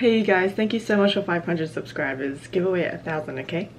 Hey you guys, thank you so much for 500 subscribers. Giveaway at 1,000, okay?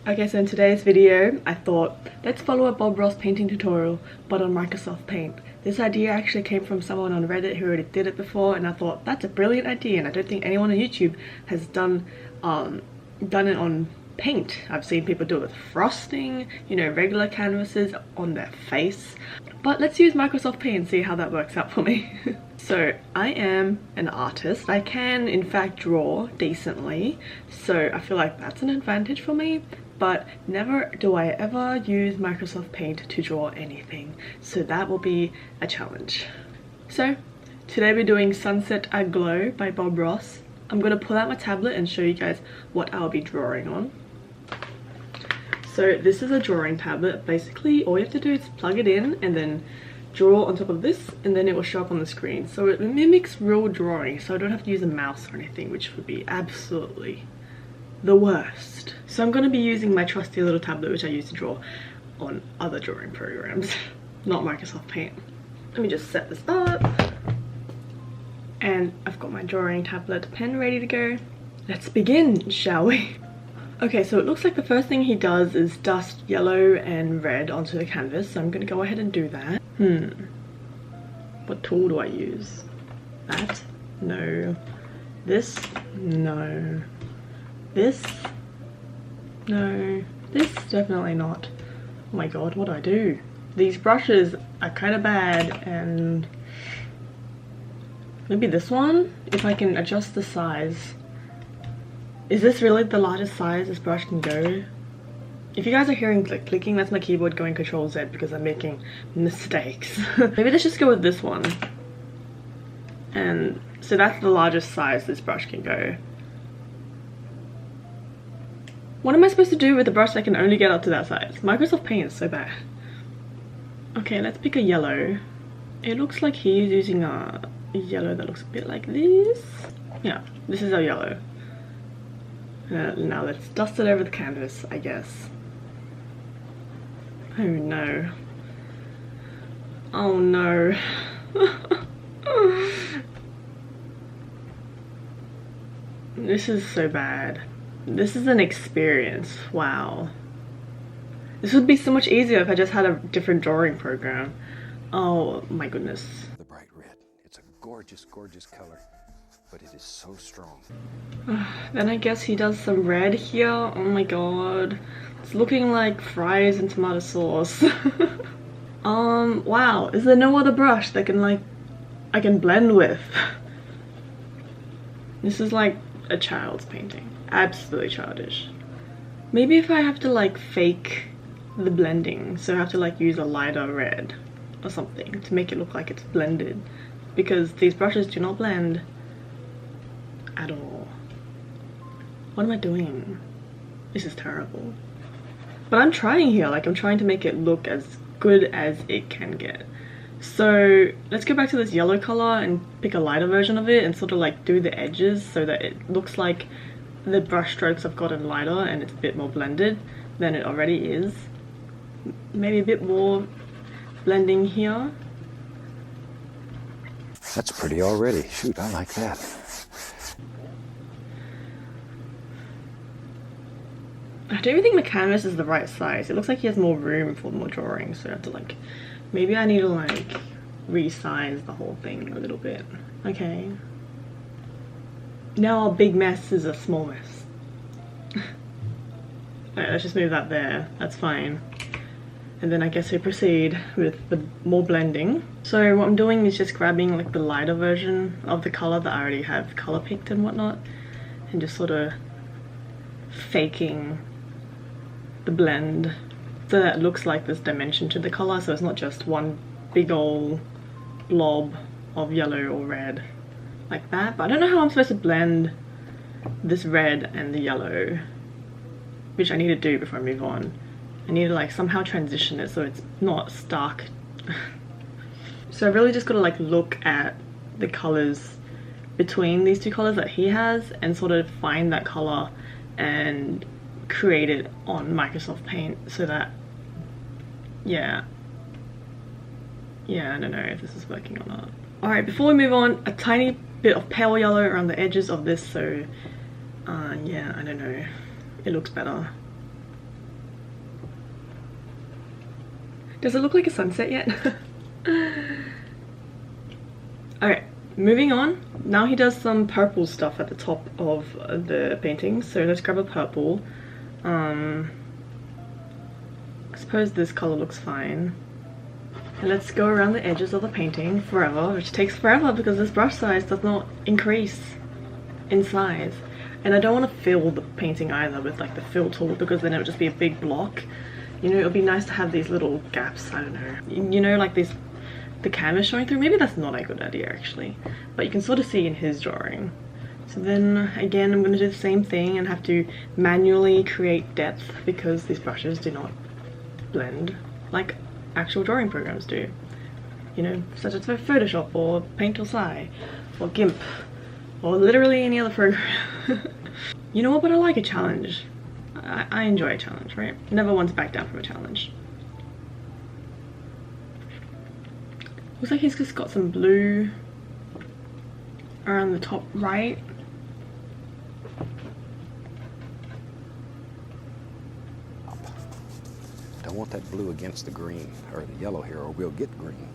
Okay, so in today's video, I thought, let's follow a Bob Ross painting tutorial, but on Microsoft Paint. This idea actually came from someone on Reddit who already did it before, and I thought, that's a brilliant idea, and I don't think anyone on YouTube has done it on paint. I've seen people do it with frosting, you know, regular canvases on their face. But let's use Microsoft Paint and see how that works out for me. So I am an artist. I can in fact draw decently, so I feel like that's an advantage for me, but never do I ever use Microsoft Paint to draw anything, so that will be a challenge. So today we're doing Sunset Aglow by Bob Ross. I'm gonna pull out my tablet and show you guys what I'll be drawing on. So this is a drawing tablet. Basically all you have to do is plug it in and then draw on top of this, and then it will show up on the screen. So it mimics real drawing, so I don't have to use a mouse or anything, which would be absolutely the worst. So I'm going to be using my trusty little tablet, which I use to draw on other drawing programs, not Microsoft Paint. Let me just set this up, and I've got my drawing tablet pen ready to go. Let's begin, shall we? Okay, so it looks like the first thing he does is dust yellow and red onto the canvas, so I'm going to go ahead and do that. What tool do I use? That? No. This? No. This? No. This? Definitely not. Oh my god, what do I do? These brushes are kind of bad, and maybe this one? If I can adjust the size. Is this really the largest size this brush can go? If you guys are hearing clicking, that's my keyboard going Control Z because I'm making mistakes. Maybe let's just go with this one. And so that's the largest size this brush can go. What am I supposed to do with a brush that can only get up to that size? Microsoft Paint is so bad. Okay, let's pick a yellow. It looks like he's using a yellow that looks a bit like this. Yeah, this is our yellow. Now let's dust it over the canvas, I guess. Oh no. Oh no. This is so bad. This is an experience. Wow. This would be so much easier if I just had a different drawing program. Oh my goodness. The bright red. It's a gorgeous, gorgeous color, but it is so strong. Then I guess he does some red here. Oh my god. It's looking like fries and tomato sauce. Wow. Is there no other brush that can I can blend with? This is like a child's painting. Absolutely childish. Maybe if I have to fake the blending, so I have to use a lighter red or something to make it look like it's blended, because these brushes do not blend at all. What am I doing? This is terrible. But I'm trying here, I'm trying to make it look as good as it can get. So let's go back to this yellow color and pick a lighter version of it and sort of do the edges so that it looks like the brush strokes have gotten lighter and it's a bit more blended than it already is. Maybe a bit more blending here. That's pretty already. Shoot, I like that. I don't even think the canvas is the right size. It looks like he has more room for more drawing, so I have to maybe I need to resize the whole thing a little bit. Okay. Now our big mess is a small mess. Alright, let's just move that there. That's fine. And then I guess we proceed with the more blending. So what I'm doing is just grabbing the lighter version of the color that I already have color picked and whatnot, and just sort of faking the blend so that it looks like there's dimension to the color, so it's not just one big old blob of yellow or red like that. But I don't know how I'm supposed to blend this red and the yellow, which I need to do before I move on. I need to somehow transition it so it's not stark. So I really just gotta look at the colors between these two colors that he has and sort of find that color and create it on Microsoft Paint so that, yeah, I don't know if this is working or not. Alright, before we move on, a tiny bit bit of pale yellow around the edges of this, so yeah, I don't know, it looks better. Does it look like a sunset yet? Alright, moving on. Now he does some purple stuff at the top of the painting, so let's grab a purple. I suppose this color looks fine. And let's go around the edges of the painting forever, which takes forever because this brush size does not increase in size. And I don't want to fill the painting either with like the fill tool, because then it would just be a big block. You know, it would be nice to have these little gaps, I don't know. You know, like the canvas showing through. Maybe that's not a good idea actually, but you can sort of see in his drawing. So then again, I'm going to do the same thing and have to manually create depth because these brushes do not blend like actual drawing programs do, you know, such as Photoshop or Paint or Sai or GIMP or literally any other program. You know what, but I like a challenge. I enjoy a challenge, right? Never once back down from a challenge. Looks like he's just got some blue around the top right. Don't want that blue against the green, or the yellow here, or we'll get green.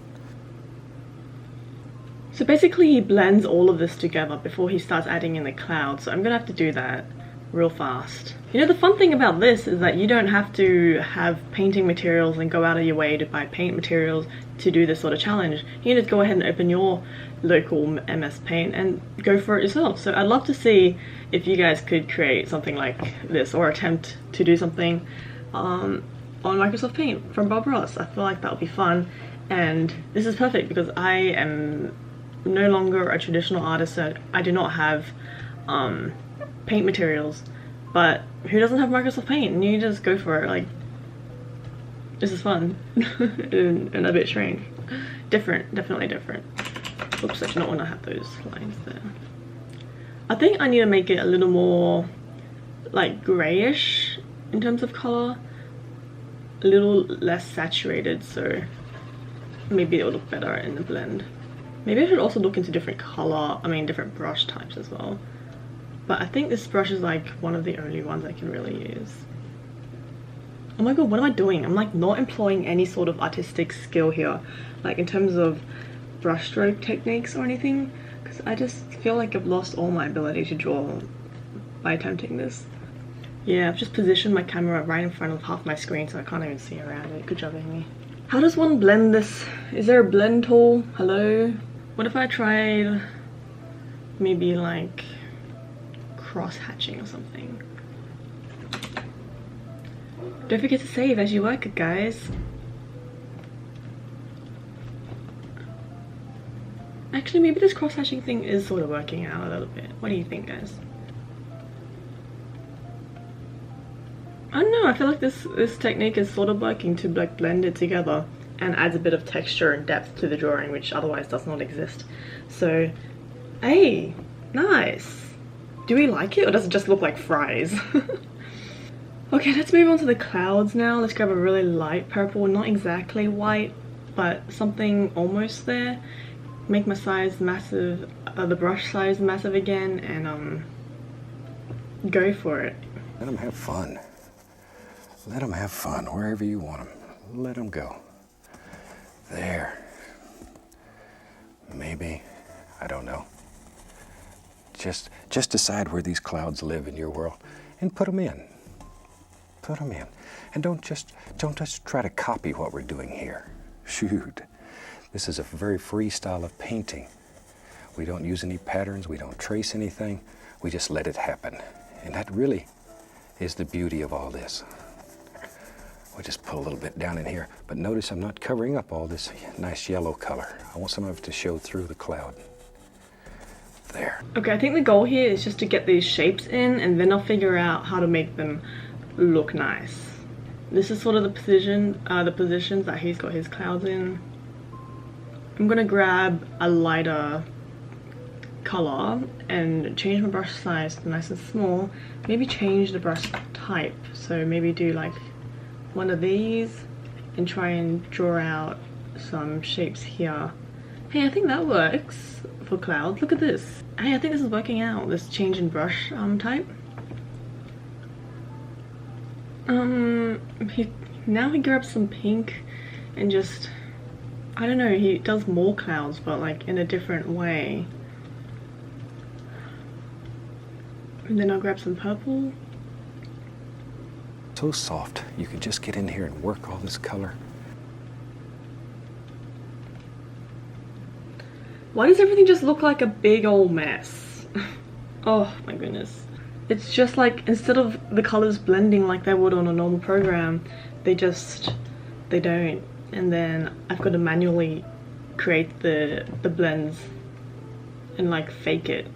So basically he blends all of this together before he starts adding in the clouds, so I'm gonna have to do that real fast. You know, the fun thing about this is that you don't have to have painting materials and go out of your way to buy paint materials to do this sort of challenge. You can just go ahead and open your local MS Paint and go for it yourself. So I'd love to see if you guys could create something like this or attempt to do something on Microsoft Paint from Bob Ross. I feel like that would be fun, and this is perfect because I am no longer a traditional artist, so I do not have paint materials, but who doesn't have Microsoft Paint? And you just go for it. Like, this is fun and a bit strange. Different, definitely different. Oops, I do not want to have those lines there. I think I need to make it a little more like grayish in terms of color, a little less saturated, so maybe it'll look better in the blend. Maybe I should also look into different different brush types as well. But I think this brush is like one of the only ones I can really use. Oh my god, what am I doing? I'm like not employing any sort of artistic skill here, like in terms of brushstroke techniques or anything, because I just feel like I've lost all my ability to draw by attempting this. Yeah, I've just positioned my camera right in front of half my screen so I can't even see around it. Good job, Amy. How does one blend this? Is there a blend tool? Hello? What if I tried maybe like cross hatching or something? Don't forget to save as you work it, guys. Actually, maybe this cross hatching thing is sort of working out a little bit. What do you think, guys? I don't know, I feel like this technique is sort of working to like blend it together and adds a bit of texture and depth to the drawing, which otherwise does not exist. So, hey, nice. Do we like it, or does it just look like fries? Okay, let's move on to the clouds now. Let's grab a really light purple, not exactly white, but something almost there. Make my size massive, the brush size massive again, and go for it. Let them have fun. Let them have fun wherever you want them. Let them go. There. Maybe, I don't know. Just decide where these clouds live in your world and put them in. Put them in. And don't just try to copy what we're doing here. Shoot. This is a very free style of painting. We don't use any patterns, we don't trace anything, we just let it happen. And that really is the beauty of all this. We'll just put a little bit down in here, but notice I'm not covering up all this nice yellow color. I want some of it to show through the cloud. There. Okay, I think the goal here is just to get these shapes in, and then I'll figure out how to make them look nice. This is sort of the positions that he's got his clouds in. I'm gonna grab a lighter color and change my brush size to nice and small. Maybe change the brush type, so maybe do like one of these and try and draw out some shapes here Hey, I think that works for clouds. Look at this. Hey, I think this is working out, this change in brush type. Now he grabs some pink and just, I don't know, he does more clouds but like in a different way. And then I'll grab some purple. So soft. You could just get in here and work all this color. Why does everything just look like a big old mess? Oh my goodness. It's just like, instead of the colors blending like they would on a normal program, they don't. And then I've got to manually create the blends and like fake it.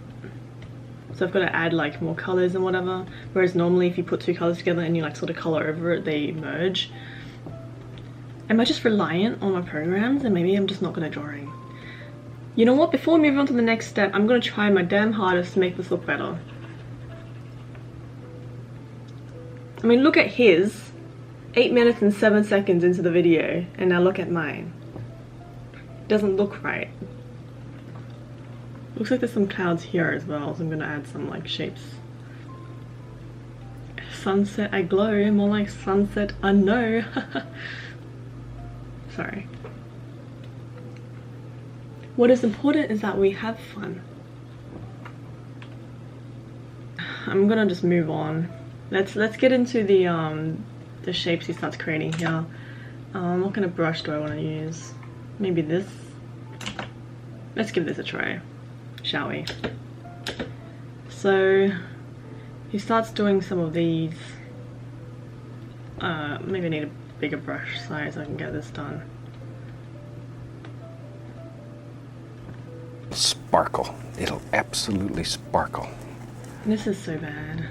So I've got to add like more colors and whatever. Whereas normally if you put two colors together and you like sort of color over it, they merge. Am I just reliant on my programs and maybe I'm just not good at drawing? You know what, before we move on to the next step, I'm gonna try my damn hardest to make this look better. I mean, look at his, 8 minutes and 7 seconds into the video, and now look at mine. It doesn't look right. Looks like there's some clouds here as well, so I'm gonna add some like shapes. Sunset Aglow, more like Sunset Unknown. Sorry. What is important is that we have fun. I'm gonna just move on. Let's get into the shapes he starts creating here. What kind of brush do I want to use? Maybe this. Let's give this a try, shall we? So he starts doing some of these. Maybe I need a bigger brush size so I can get this done. Sparkle. It'll absolutely sparkle. This is so bad.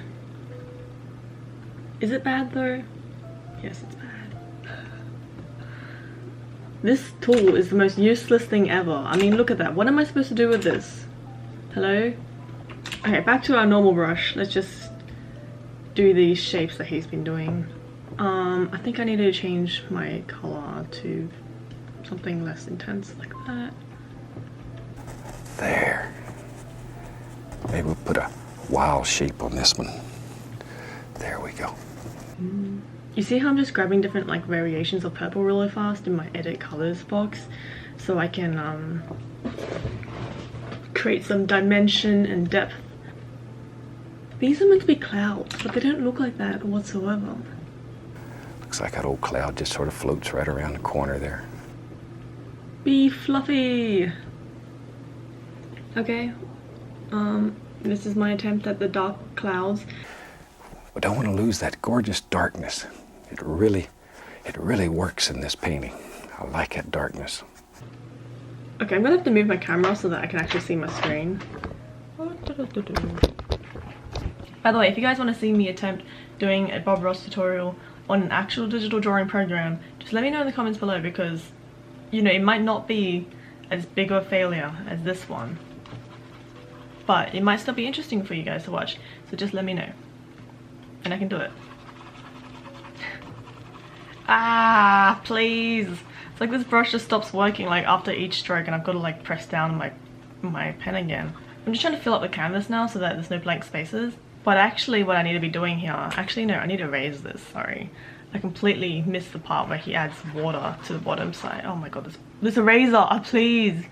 Is it bad though? Yes, it's bad. This tool is the most useless thing ever. I mean, look at that. What am I supposed to do with this? Hello? Okay, back to our normal brush. Let's just do these shapes that he's been doing. I think I need to change my color to something less intense like that. There. Maybe we'll put a wow shape on this one. There we go. You see how I'm just grabbing different like variations of purple really fast in my edit colors box so I can create some dimension and depth. These are meant to be clouds, but they don't look like that whatsoever. Looks like that old cloud just sort of floats right around the corner there. Be fluffy. Okay, this is my attempt at the dark clouds. We don't want to lose that gorgeous darkness. It really works in this painting. I like that darkness. Okay, I'm gonna have to move my camera so that I can actually see my screen. By the way, if you guys want to see me attempt doing a Bob Ross tutorial on an actual digital drawing program, just let me know in the comments below, because, you know, it might not be as big of a failure as this one, but it might still be interesting for you guys to watch, so just let me know and I can do it. Ah, please. It's like this brush just stops working like after each stroke and I've got to like press down my pen again. I'm just trying to fill up the canvas now so that there's no blank spaces. But actually what I need to be doing here, actually no, I need to erase this, sorry. I completely missed the part where he adds water to the bottom side. Oh my god, this eraser, please.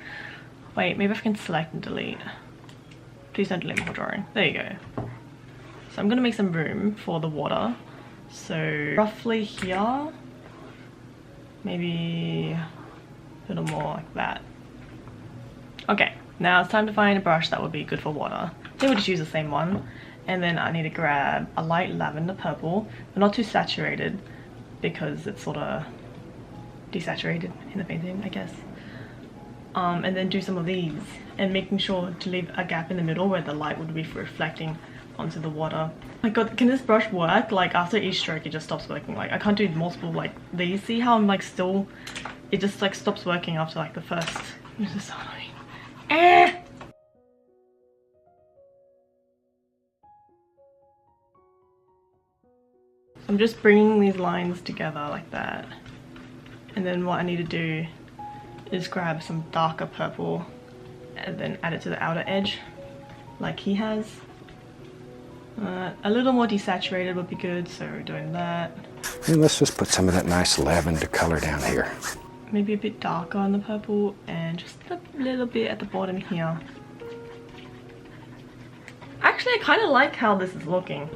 Wait, maybe I can select and delete. Please don't delete my whole drawing. There you go. So I'm gonna make some room for the water. So roughly here, maybe a little more like that. Okay, now it's time to find a brush that would be good for water. I think we'll just use the same one. And then I need to grab a light lavender purple, but not too saturated because it's sort of desaturated in the painting, I guess. And then do some of these and making sure to leave a gap in the middle where the light would be reflecting onto the water. Oh my god, can this brush work? Like after each stroke it just stops working. Like I can't do multiple like these. See how I'm like still, it just like stops working after like the first. This is so annoying. Eh! I'm just bringing these lines together like that. And then what I need to do is grab some darker purple and then add it to the outer edge like he has. A little more desaturated would be good, so we're doing that. And let's just put some of that nice lavender color down here. Maybe a bit darker on the purple and just a little bit at the bottom here. Actually, I kind of like how this is looking.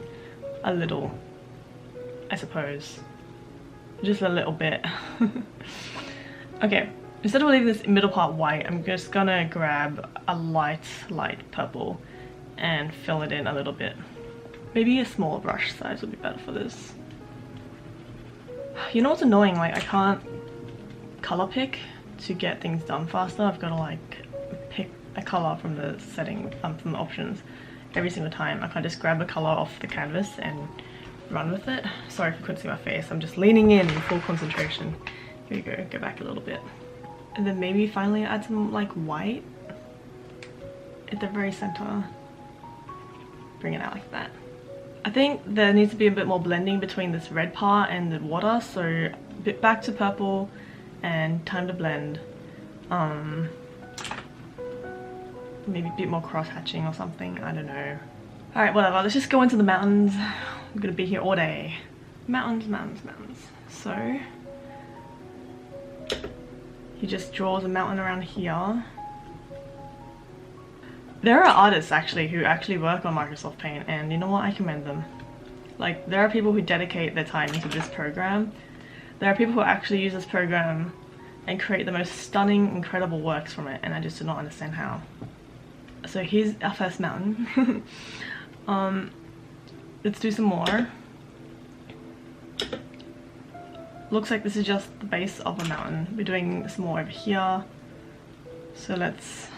A little, I suppose. Just a little bit. Okay, instead of leaving this middle part white, I'm just gonna grab a light purple and fill it in a little bit. Maybe a smaller brush size would be better for this. You know what's annoying? Like, I can't color pick to get things done faster. I've got to like pick a color from the setting, from the options every single time. I can't just grab a color off the canvas and run with it. Sorry if you couldn't see my face. I'm just leaning in full concentration. Here we go. Go back a little bit. And then maybe finally add some like white at the very center. Bring it out like that. I think there needs to be a bit more blending between this red part and the water, so a bit back to purple and time to blend. Maybe a bit more cross hatching or something, I don't know. Alright, whatever, let's just go into the mountains. I'm gonna be here all day. Mountains, mountains, mountains. So he just draws a mountain around here. There are artists actually who actually work on Microsoft Paint, and you know what, I commend them. Like, there are people who dedicate their time into this program. There are people who actually use this program and create the most stunning, incredible works from it, and I just do not understand how. So here's our first mountain. Let's do some more. Looks like this is just the base of a mountain. We're doing some more over here. So let's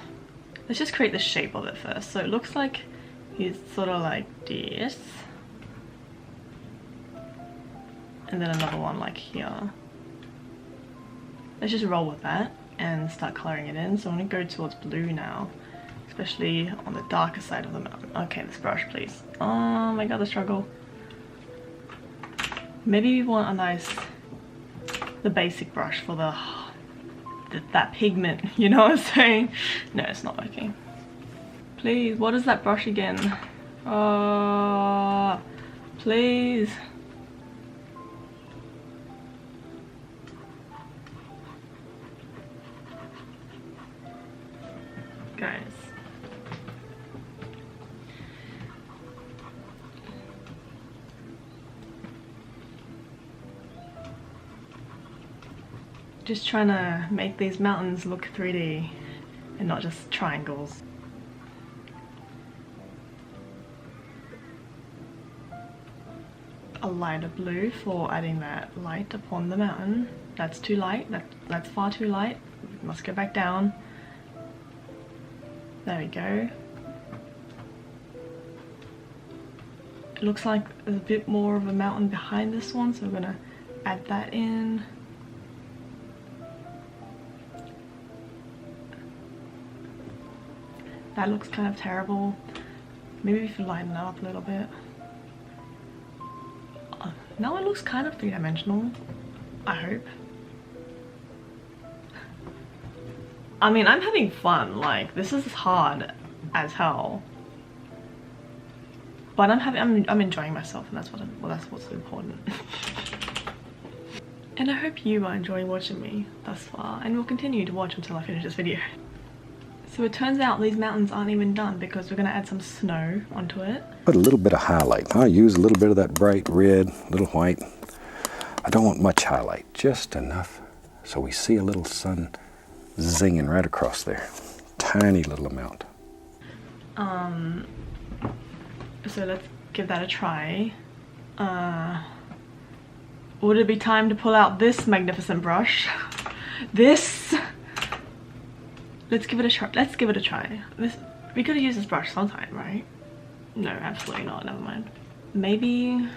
just create the shape of it first. So it looks like he's sort of like this. And then another one like here. Let's just roll with that and start coloring it in. So I'm gonna go towards blue now, especially on the darker side of the mountain. Okay, this brush, please. Oh my god, the struggle. Maybe we want a nice, the basic brush for that pigment, you know what I'm saying? No, it's not working. Please, what is that brush again? Oh, please. Guys. Just trying to make these mountains look 3D and not just triangles. A lighter blue for adding that light upon the mountain. That's too light, that's far too light. We must go back down. There we go. It looks like there's a bit more of a mountain behind this one, so we're gonna add that in. That looks kind of terrible. Maybe we can lighten that up a little bit. Now it looks kind of three-dimensional, I hope. I mean, I'm having fun. Like, this is hard as hell, but I'm enjoying myself, and that's what's important. And I hope you are enjoying watching me thus far, and will continue to watch until I finish this video. So it turns out these mountains aren't even done because we're gonna add some snow onto it. Put a little bit of highlight. I'll use a little bit of that bright red, a little white. I don't want much highlight, just enough so we see a little sun zinging right across there. Tiny little amount. So let's give that a try. Would it be time to pull out this magnificent brush? This. Let's give it a try. Let's give it a try. We could have used this brush sometime, right? No, absolutely not. Never mind. Maybe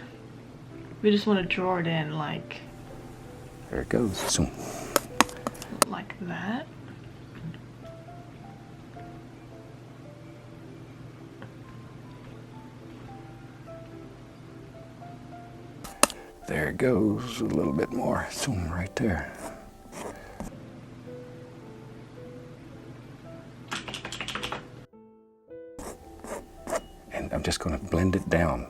we just want to draw it in like. There it goes. So. Like that. There it goes. A little bit more. Zoom right there. I'm just going to blend it down.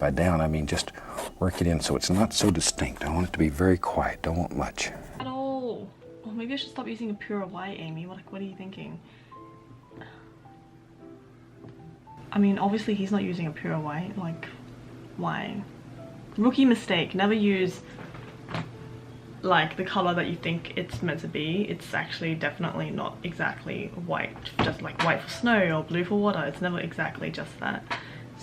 By down, I mean just work it in so it's not so distinct. I want it to be very quiet. Don't want much. At all. Well, maybe I should stop using a pure white, Amy. What are you thinking? I mean, obviously he's not using a pure white. Like, why? Rookie mistake. Never use like the color that you think it's meant to be. It's actually definitely not exactly white, just like white for snow or blue for water. It's never exactly just that.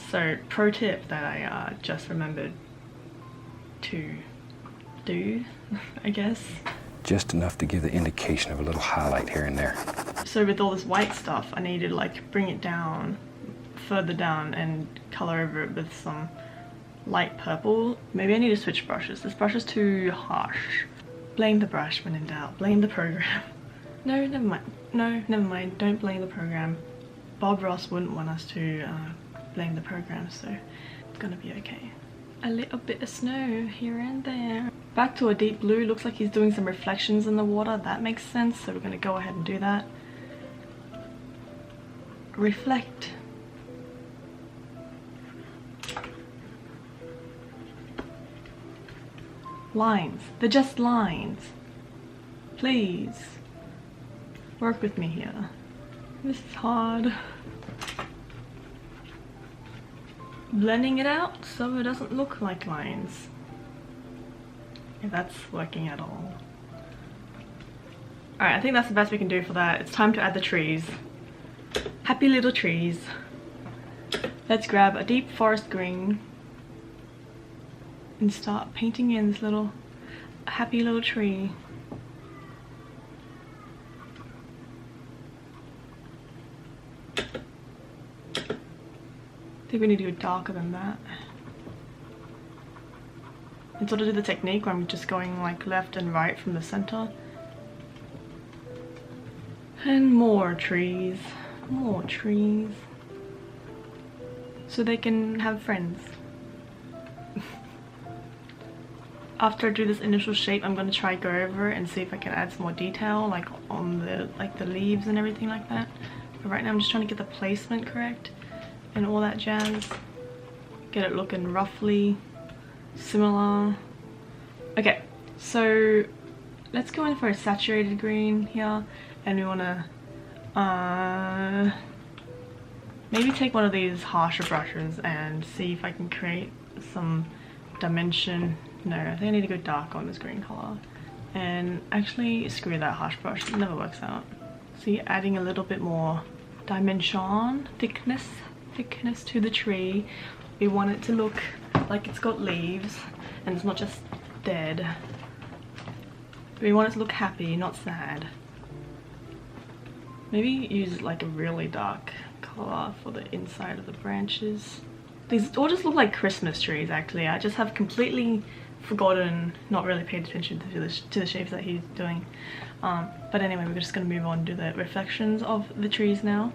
So pro tip that I just remembered to do, I guess. Just enough to give the indication of a little highlight here and there. So with all this white stuff, I need to like bring it down, further down, and color over it with some light purple. Maybe I need to switch brushes. This brush is too harsh. Blame the brush when in doubt. Blame the program. No, never mind. No, never mind. Don't blame the program. Bob Ross wouldn't want us to blame the program, so it's gonna be okay. A little bit of snow here and there. Back to a deep blue. Looks like he's doing some reflections in the water. That makes sense, so we're gonna go ahead and do that. Reflect. Lines. They're just lines. Please. Work with me here. This is hard. Blending it out so it doesn't look like lines. If that's working at all. Alright, I think that's the best we can do for that. It's time to add the trees. Happy little trees. Let's grab a deep forest green and start painting in this little happy little tree. I think we need to go darker than that. And sort of do the technique where I'm just going like left and right from the center. And more trees. More trees. So they can have friends. After I do this initial shape, I'm going to try go over and see if I can add some more detail, like on the leaves and everything like that. But right now I'm just trying to get the placement correct and all that jazz. Get it looking roughly similar. Okay, so let's go in for a saturated green here, and we want to maybe take one of these harsher brushes and see if I can create some dimension. No, I think I need to go dark on this green color. And actually, screw that harsh brush, it never works out. See, adding a little bit more dimension, thickness to the tree. We want it to look like it's got leaves and it's not just dead. We want it to look happy, not sad. Maybe use like a really dark color for the inside of the branches. These all just look like Christmas trees actually. I just have completely forgotten, not really paid attention to the shapes that he's doing. But anyway, we're just going to move on to the reflections of the trees now.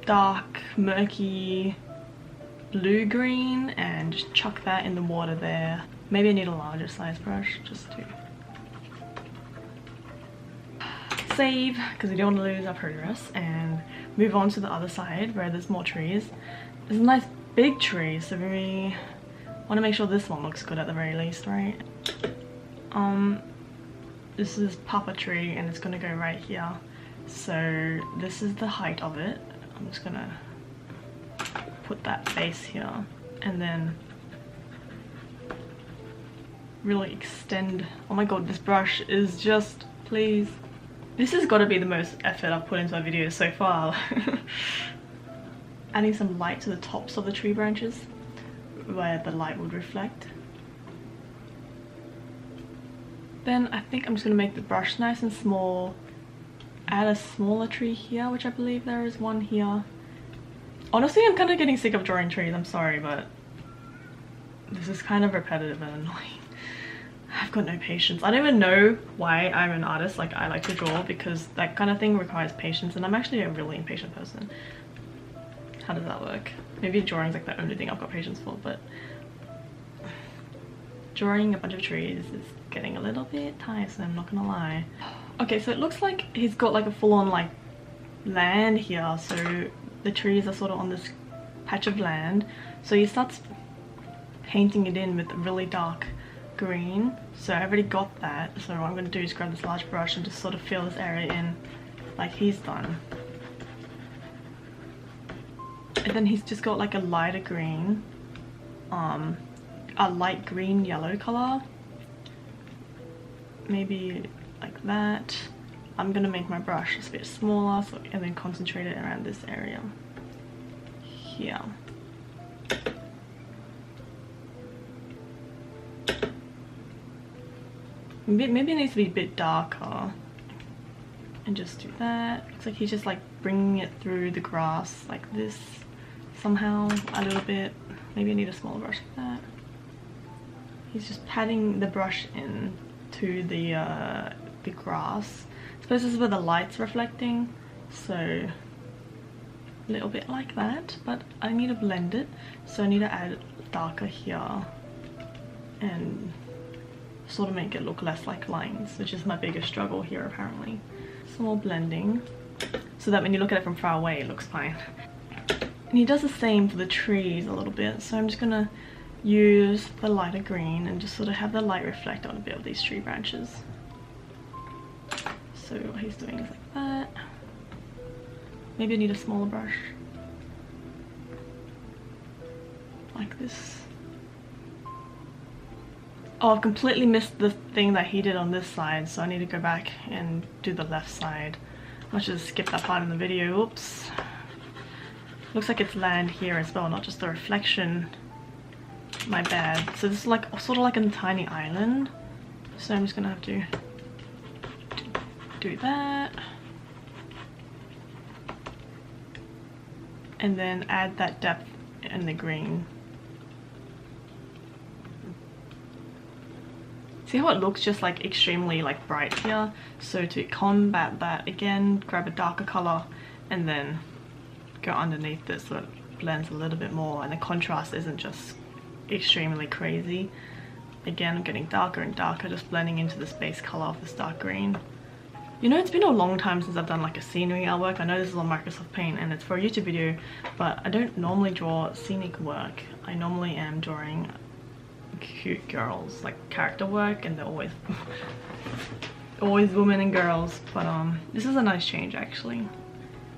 Dark, murky, blue-green, and just chuck that in the water there. Maybe I need a larger size brush just to save, because we don't want to lose our progress, and move on to the other side where there's more trees. There's a nice big tree, so we want to make sure this one looks good at the very least, right? This is Papa tree and it's gonna go right here. So this is the height of it. I'm just gonna put that base here and then really extend. Oh my god, this brush is just, please. This has got to be the most effort I've put into my videos so far. Adding some light to the tops of the tree branches where the light would reflect. Then I think I'm just going to make the brush nice and small. Add a smaller tree here, which I believe there is one here. Honestly, I'm kind of getting sick of drawing trees, I'm sorry, but this is kind of repetitive and annoying. I've got no patience. I don't even know why I'm an artist. Like, I like to draw because that kind of thing requires patience, and I'm actually a really impatient person. How does that work? Maybe drawing's like the only thing I've got patience for, but drawing a bunch of trees is getting a little bit tiresome, I'm not gonna lie. Okay, so it looks like he's got like a full-on like land here, so the trees are sort of on this patch of land. So he starts painting it in with a really dark green. So I already got that. So what I'm going to do is grab this large brush and just sort of fill this area in like he's done. And then he's just got like a lighter green, a light green yellow color, maybe like that. I'm gonna make my brush just a bit smaller, so, and then concentrate it around this area here. Maybe it needs to be a bit darker, and just do that. Looks like he's just like bringing it through the grass like this somehow a little bit. Maybe I need a smaller brush like that. He's just patting the brush in to the grass. I suppose this is where the light's reflecting, so a little bit like that, but I need to blend it, so I need to add darker here and sort of make it look less like lines, which is my biggest struggle here apparently. Some more blending so that when you look at it from far away it looks fine. And he does the same for the trees a little bit, so I'm just gonna use the lighter green and just sort of have the light reflect on a bit of these tree branches. So what he's doing is like that. Maybe I need a smaller brush. Like this. Oh, I've completely missed the thing that he did on this side, so I need to go back and do the left side. I'll just skip that part in the video. Oops. Looks like it's land here as well, not just the reflection. My bad. So this is like sort of like a tiny island. So I'm just gonna have to do that. And then add that depth in the green. See how it looks just like extremely like bright here? So to combat that, again, grab a darker color and then go underneath this so it blends a little bit more and the contrast isn't just extremely crazy. Again, I'm getting darker and darker, just blending into this base color of this dark green. You know, it's been a long time since I've done like a scenery artwork. I know this is on Microsoft Paint and it's for a YouTube video, but I don't normally draw scenic work. I normally am drawing cute girls, like character work, and they're always always women and girls. But this is a nice change actually.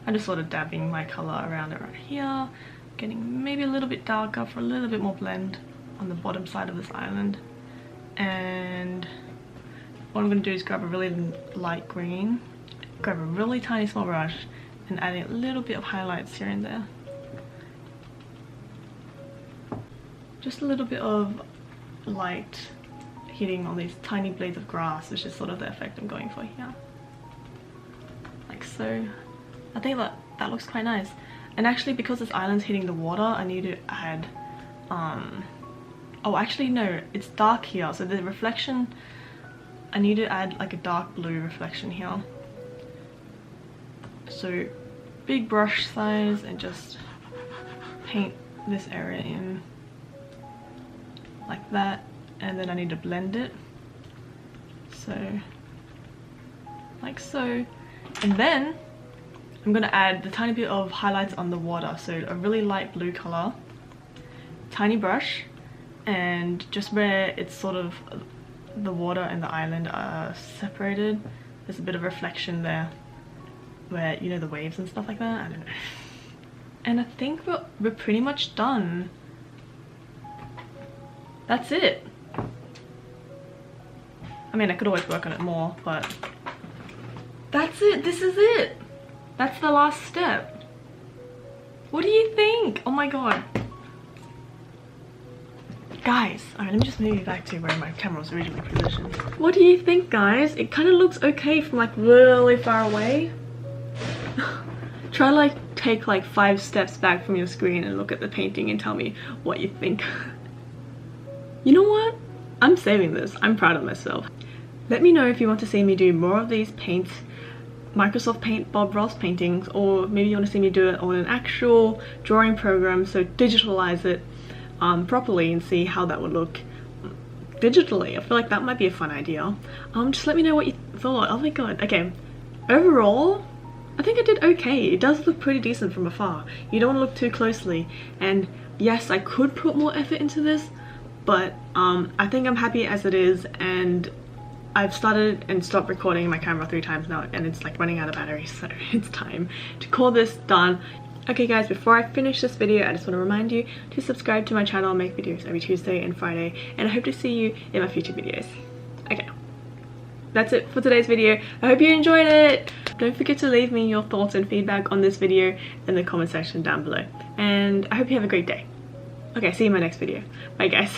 I'm just sort of dabbing my color around it right here, getting maybe a little bit darker for a little bit more blend on the bottom side of this island. And what I'm going to do is grab a really light green, grab a really tiny small brush and add a little bit of highlights here and there. Just a little bit of light hitting on these tiny blades of grass, which is sort of the effect I'm going for here. Like so. I think that looks quite nice. And actually, because this island's hitting the water, I need to add oh actually no, it's dark here, so the reflection, I need to add like a dark blue reflection here. So big brush size and just paint this area in like that, and then I need to blend it, so like so. And then I'm gonna add the tiny bit of highlights on the water, so a really light blue color, tiny brush, and just where it's sort of the water and the island are separated, there's a bit of reflection there where, you know, the waves and stuff like that. I don't know. And I think we're pretty much done. That's it. I mean, I could always work on it more, but that's it. This is it. That's the last step. What do you think? Oh my god. Guys, alright, let me just move you back to where my camera was originally positioned. What do you think, guys? It kind of looks okay from like really far away. Try like take like 5 steps back from your screen and look at the painting and tell me what you think. You know what? I'm saving this. I'm proud of myself. Let me know if you want to see me do more of these Microsoft Paint Bob Ross paintings, or maybe you want to see me do it on an actual drawing program, so digitalize it properly and see how that would look digitally. I feel like that might be a fun idea. Just let me know what you thought. Oh my god. Okay, overall I think I did okay. It does look pretty decent from afar. You don't want to look too closely, and yes, I could put more effort into this, but I think I'm happy as it is, and I've started and stopped recording my camera 3 times now, and it's like running out of battery, so it's time to call this done. Okay guys, before I finish this video, I just want to remind you to subscribe to my channel. I make videos every Tuesday and Friday, and I hope to see you in my future videos. Okay, that's it for today's video. I hope you enjoyed it. Don't forget to leave me your thoughts and feedback on this video in the comment section down below, and I hope you have a great day. Okay, see you in my next video. Bye guys.